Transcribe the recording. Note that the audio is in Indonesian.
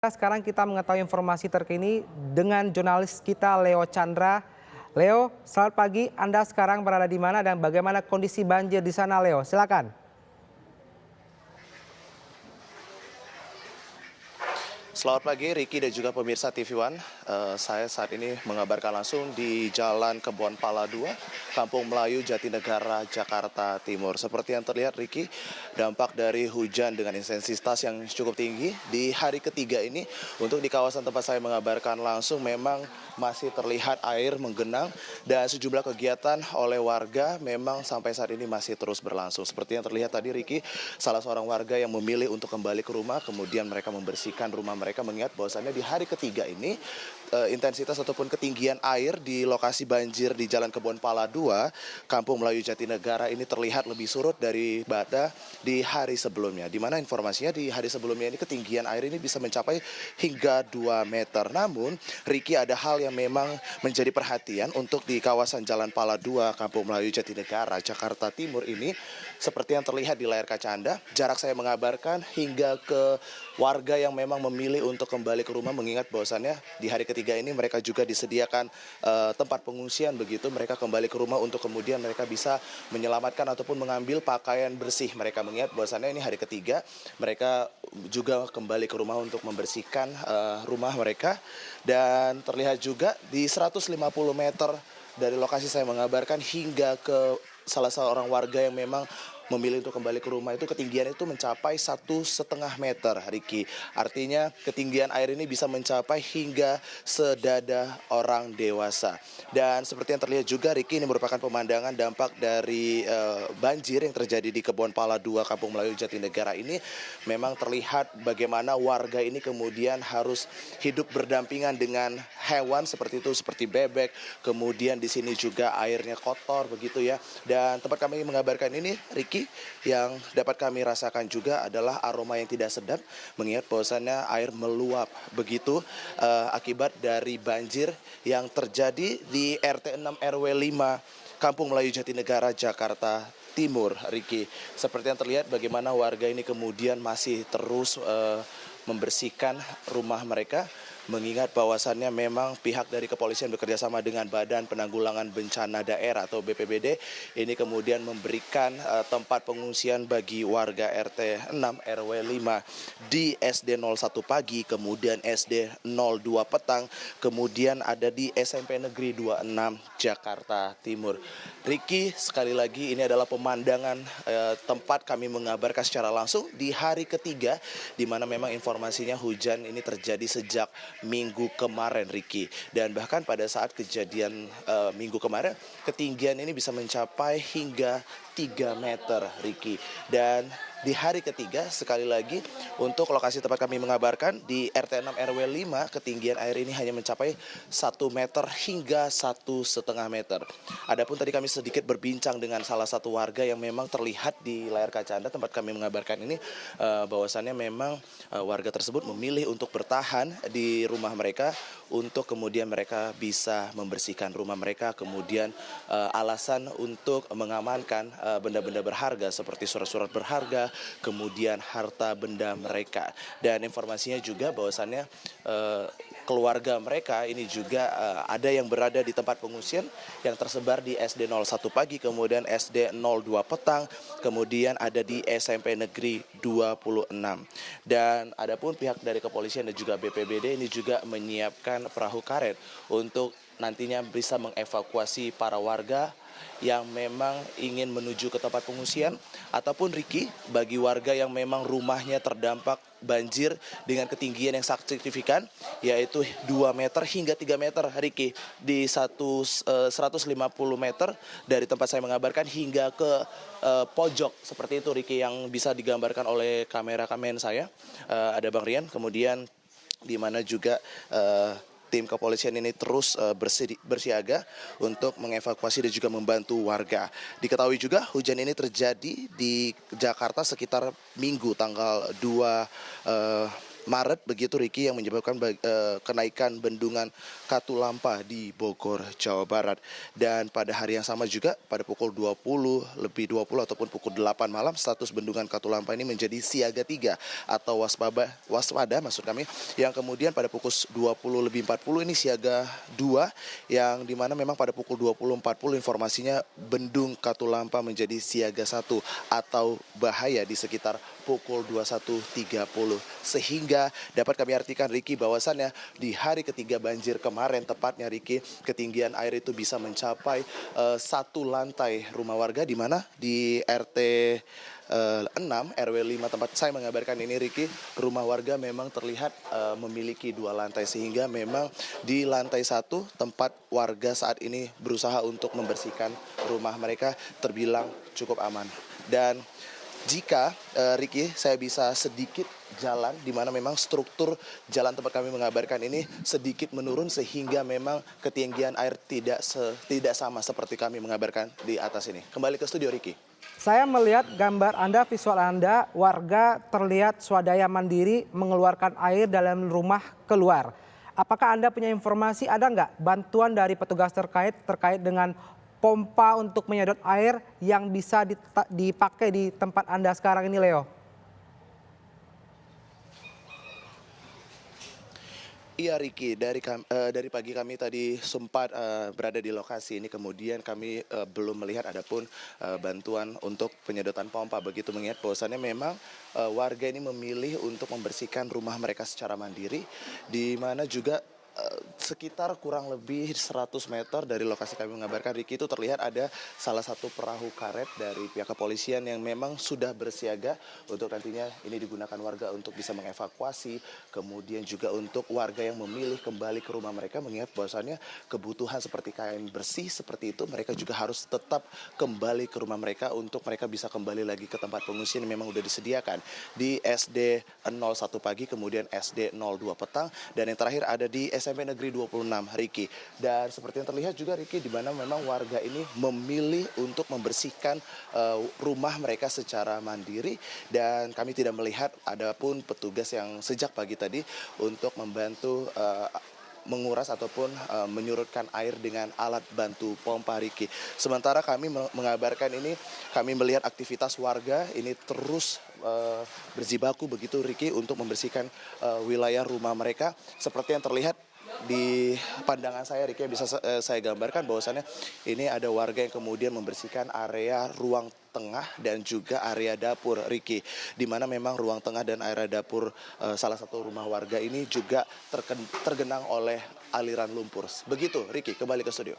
Sekarang kita mengetahui informasi terkini dengan jurnalis kita Leo Chandra. Leo, selamat pagi. Anda sekarang berada di mana dan bagaimana kondisi banjir di sana, Leo? Silakan. Selamat pagi Riki dan juga pemirsa TV One. Saya saat ini mengabarkan langsung di Jalan Kebon Pala 2, Kampung Melayu, Jatinegara, Jakarta Timur. Seperti yang terlihat Riki, dampak dari hujan dengan intensitas yang cukup tinggi di hari ketiga ini. Untuk di kawasan tempat saya mengabarkan langsung memang masih terlihat air menggenang dan sejumlah kegiatan oleh warga memang sampai saat ini masih terus berlangsung. Seperti yang terlihat tadi Riki, salah seorang warga yang memilih untuk kembali ke rumah, kemudian mereka membersihkan rumah mereka mengingat bahwasannya di hari ketiga ini intensitas ataupun ketinggian air di lokasi banjir di Jalan Kebon Pala 2, Kampung Melayu Jatinegara ini terlihat lebih surut daripada di hari sebelumnya. Di mana informasinya di hari sebelumnya ini ketinggian air ini bisa mencapai hingga 2 meter. Namun, Riki, ada hal yang memang menjadi perhatian untuk di kawasan Jalan Pala 2, Kampung Melayu Jatinegara, Jakarta Timur ini. Seperti yang terlihat di layar kaca Anda, jarak saya mengabarkan hingga ke warga yang memang memilih untuk kembali ke rumah mengingat bahwasannya di hari ketiga ini mereka juga disediakan tempat pengungsian begitu. Mereka kembali ke rumah untuk kemudian mereka bisa menyelamatkan ataupun mengambil pakaian bersih. Mereka mengingat bahwasannya ini hari ketiga, mereka juga kembali ke rumah untuk membersihkan rumah mereka. Dan terlihat juga di 150 meter dari lokasi saya mengabarkan hingga ke salah seorang warga yang memang memilih untuk kembali ke rumah itu ketinggian itu mencapai 1,5 meter, Riki. Artinya ketinggian air ini bisa mencapai hingga sedada orang dewasa. Dan seperti yang terlihat juga, Riki, ini merupakan pemandangan dampak dari banjir yang terjadi di Kebon Pala 2, Kampung Melayu Jatinegara ini. Memang terlihat bagaimana warga ini kemudian harus hidup berdampingan dengan hewan seperti itu, seperti bebek. Kemudian di sini juga airnya kotor begitu ya. Dan tempat kami mengabarkan ini, Riki, yang dapat kami rasakan juga adalah aroma yang tidak sedap mengingat bahwasannya air meluap begitu akibat dari banjir yang terjadi di RT 6 RW 5 Kampung Melayu Jatinegara, Jakarta Timur, Riki. Seperti yang terlihat bagaimana warga ini kemudian masih terus membersihkan rumah mereka mengingat bahwasannya memang pihak dari kepolisian bekerjasama dengan Badan Penanggulangan Bencana Daerah atau BPBD ini kemudian memberikan tempat pengungsian bagi warga RT 6 RW 5 di SD 01 pagi, kemudian SD 02 petang, kemudian ada di SMP Negeri 26 Jakarta Timur. Riki, sekali lagi ini adalah pemandangan tempat kami mengabarkan secara langsung di hari ketiga di mana memang informasinya hujan ini terjadi sejak minggu kemarin, Riki. Dan bahkan pada saat kejadian minggu kemarin, ketinggian ini bisa mencapai hingga 3 meter, Riki. Dan di hari ketiga, sekali lagi, untuk lokasi tempat kami mengabarkan, di RT 6 RW 5, ketinggian air ini hanya mencapai 1 meter hingga 1,5 meter. Adapun tadi kami sedikit berbincang dengan salah satu warga yang memang terlihat di layar kaca Anda, tempat kami mengabarkan ini, bahwasannya memang warga tersebut memilih untuk bertahan di rumah mereka untuk kemudian mereka bisa membersihkan rumah mereka, kemudian alasan untuk mengamankan benda-benda berharga seperti surat-surat berharga, kemudian harta benda mereka. Dan informasinya juga bahwasannya keluarga mereka ini juga ada yang berada di tempat pengungsian yang tersebar di SD 01 pagi, kemudian SD 02 petang, kemudian ada di SMP Negeri 26. Dan adapun pihak dari kepolisian dan juga BPBD ini juga menyiapkan perahu karet untuk nantinya bisa mengevakuasi para warga yang memang ingin menuju ke tempat pengungsian ataupun, Riki, bagi warga yang memang rumahnya terdampak banjir dengan ketinggian yang sangat signifikan yaitu 2 meter hingga 3 meter, Riki, di 150 meter dari tempat saya mengabarkan hingga ke pojok seperti itu, Riki, yang bisa digambarkan oleh kameramen saya. Ada Bang Rian, kemudian di mana juga tim kepolisian ini terus bersiaga untuk mengevakuasi dan juga membantu warga. Diketahui juga hujan ini terjadi di Jakarta sekitar Minggu tanggal 2 Maret begitu Riki, yang menyebabkan kenaikan bendungan Katulampa di Bogor, Jawa Barat. Dan pada hari yang sama juga pada pukul 20 ataupun pukul 8 malam, status bendungan Katulampa ini menjadi siaga 3 atau waspada maksud kami, yang kemudian pada pukul 20:40 ini siaga 2, yang dimana memang pada pukul 20:40 informasinya bendung Katulampa menjadi siaga 1 atau bahaya di sekitar pukul 21:30. Sehingga dapat kami artikan Riki bahwasannya di hari ketiga banjir kemarin tepatnya Riki, ketinggian air itu bisa mencapai satu lantai rumah warga, di mana di RT 6 RW 5 tempat saya mengabarkan ini Riki, rumah warga memang terlihat memiliki 2 lantai, sehingga memang di lantai 1 tempat warga saat ini berusaha untuk membersihkan rumah mereka terbilang cukup aman. Dan jika Riki, saya bisa sedikit jalan di mana memang struktur jalan tempat kami mengabarkan ini sedikit menurun, sehingga memang ketinggian air tidak sama seperti kami mengabarkan di atas ini. Kembali ke studio Riki. Saya melihat gambar Anda, visual Anda, warga terlihat swadaya mandiri mengeluarkan air dalam rumah keluar. Apakah Anda punya informasi, ada nggak bantuan dari petugas terkait dengan pompa untuk menyedot air yang bisa dipakai di tempat Anda sekarang ini, Leo? Iya Riki, dari pagi kami tadi sempat berada di lokasi ini, kemudian kami belum melihat adapun bantuan untuk penyedotan pompa, begitu mengingat bahwasannya memang warga ini memilih untuk membersihkan rumah mereka secara mandiri, di mana juga sekitar kurang lebih 100 meter dari lokasi kami mengabarkan Riki itu terlihat ada salah satu perahu karet dari pihak kepolisian yang memang sudah bersiaga untuk nantinya ini digunakan warga untuk bisa mengevakuasi, kemudian juga untuk warga yang memilih kembali ke rumah mereka, mengingat bahwasannya kebutuhan seperti kain bersih seperti itu mereka juga harus tetap kembali ke rumah mereka untuk mereka bisa kembali lagi ke tempat pengungsian yang memang sudah disediakan di SD 01 pagi, kemudian SD 02 petang, dan yang terakhir ada di SMP Negeri 26 Riki. Dan seperti yang terlihat juga Riki, di mana memang warga ini memilih untuk membersihkan rumah mereka secara mandiri, dan kami tidak melihat adapun petugas yang sejak pagi tadi untuk membantu menguras ataupun menyurutkan air dengan alat bantu pompa Riki. Sementara kami mengabarkan ini, kami melihat aktivitas warga ini terus berjibaku begitu Riki untuk membersihkan wilayah rumah mereka. Seperti yang terlihat di pandangan saya Riki, bisa saya gambarkan bahwasannya ini ada warga yang kemudian membersihkan area ruang tengah dan juga area dapur Riki, di mana memang ruang tengah dan area dapur salah satu rumah warga ini juga tergenang oleh aliran lumpur. Begitu Riki, kembali ke studio.